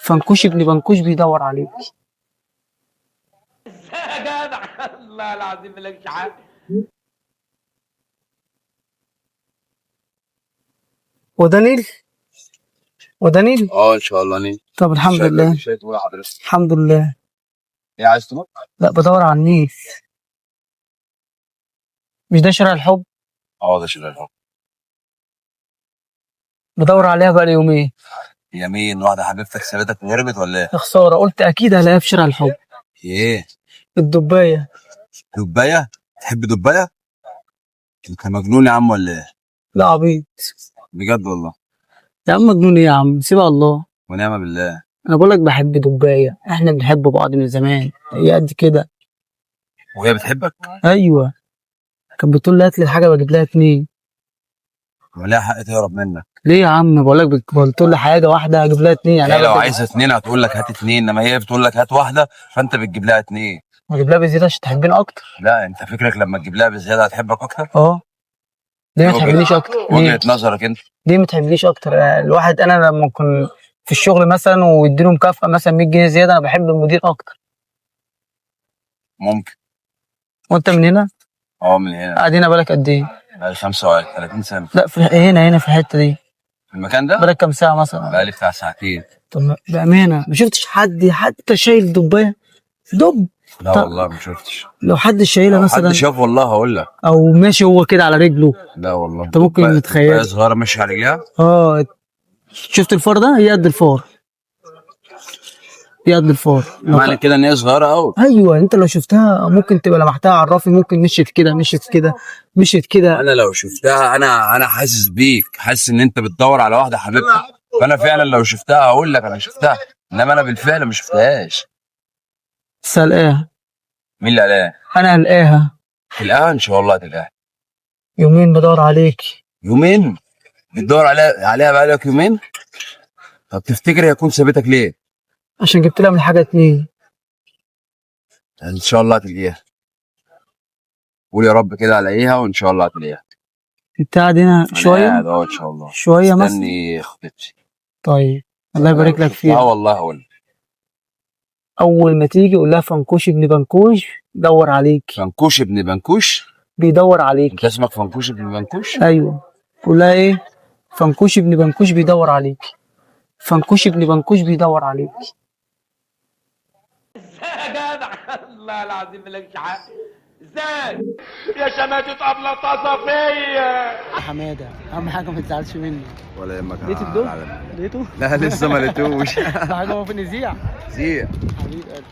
فنكوش ابن بنكوش بيدور عليك. يا جدع الله العظيم مالكش حق. وده نيل؟ وده نيل؟ ان شاء الله نيل. طب الحمد لله. تقول حضرتك الحمد لله. ايه عايز تنط؟ لا بدور على النيل. مش ده شارع الحب؟ ده شارع الحب. بدور عليها بقى لي يومين. يمين واحده حبيبتك سابتك وهربت ولا ايه؟ يا خساره، قلت اكيد هلاقيها في شارع الحب. ايه؟ الدبايه. دبايه؟ تحب دبايه؟ انت مجنون يا عم ولا ايه؟ لا عبيط. بجد والله. يا عم مجنون ايه يا عم، سيبها الله. ونعم بالله. انا بقول لك بحب دبايه، احنا بنحب بعض من زمان، هي قد كده. وهي بتحبك؟ ايوه. كانت بتقول لي هات لي الحاجه واجيب لها 2. ولها حق تهرب منك. ليه يا عم؟ بقول لك بتقول لي حاجه واحده اجيب لها 2 يعني. هي لو عايزه 2 هتقول لك هات 2، انما هي بتقول لك هات واحده فانت بتجيب لها 2. اجيب لها بزياده عشان تحبني اكتر. لا انت فكرك لما تجيب لها بزياده هتحبك اكتر؟ ليه ما تحبنيش اكتر؟ وجهه نظرك انت. ليه ما تحبنيش اكتر؟ الواحد انا لما اكون في الشغل مثلا ويديله مكافاه مثلا 100 جنيه زياده، انا بحب المدير اكتر. ممكن. وانت من هنا؟ من هنا. قاعد هنا بالك قد ايه؟ بقالي 35 سنه. لا في هنا في الحته دي. في المكان ده؟ بالك كام ساعه مثلا؟ بقالي بتاع ساعتين. طب بامانه ما شفتش حد حتى شايل دبايه؟ دب. لا والله ما شفتش. لو حد شايلها مثلا. حد شاف والله هقول لك. او ماشي هو كده على رجله. لا والله. انت ممكن تتخيل. هي صغيره ماشيه على رجلها. شفت الفار ده؟ هي قد الفار. هي قد الفار. معنى كده ان هي صغيره قوي. ايوه، انت لو شفتها ممكن تبقى لمحتها على الرف، ممكن مشيت كده مشيت كده مشيت كده. انا لو شفتها انا حاسس بيك، حاسس ان انت بتدور على واحده حبيبتك، فانا فعلا لو شفتها هقول لك انا شفتها، انما انا بالفعل ما شفتهاش. بس هلاقيها. مين اللي قالها؟ انا هلاقيها. تلاقيها ان شاء الله هتلاقيها. يومين بدور عليك. يومين؟ بتدور عليها بقالك يومين؟ طب تفتكر هي تكون سابتك ليه؟ عشان جبت لها من حاجه 2. ان شاء الله هتلاقيها. قول يا رب كده الاقيها وان شاء الله هتلاقيها. انت قاعد هنا شويه؟ قاعد ان شاء الله. شويه مثلا. استني خطيبتي. طيب الله يبارك لك فيها. والله هقول. اول ما تيجي قول لها فنكوش ابن بنكوش دور عليك. فنكوش ابن بنكوش بيدور عليك. انت اسمك فنكوش ابن بنكوش؟ ايوه. قول لها ايه؟ فنكوش ابن بنكوش بيدور عليك. فنكوش ابن بنكوش بيدور عليك. يا جدع الله العظيم مالكش حق. ازاي يا شماتة ابله طصفيه يا حماده اهم حاجه ما تزعلش مني. ولا يهمك. لقيت الدب؟ لقيته؟ لا لسه ما لقيتوش. حاجه هو فين؟ زيع. زيع. حبيب قلبي.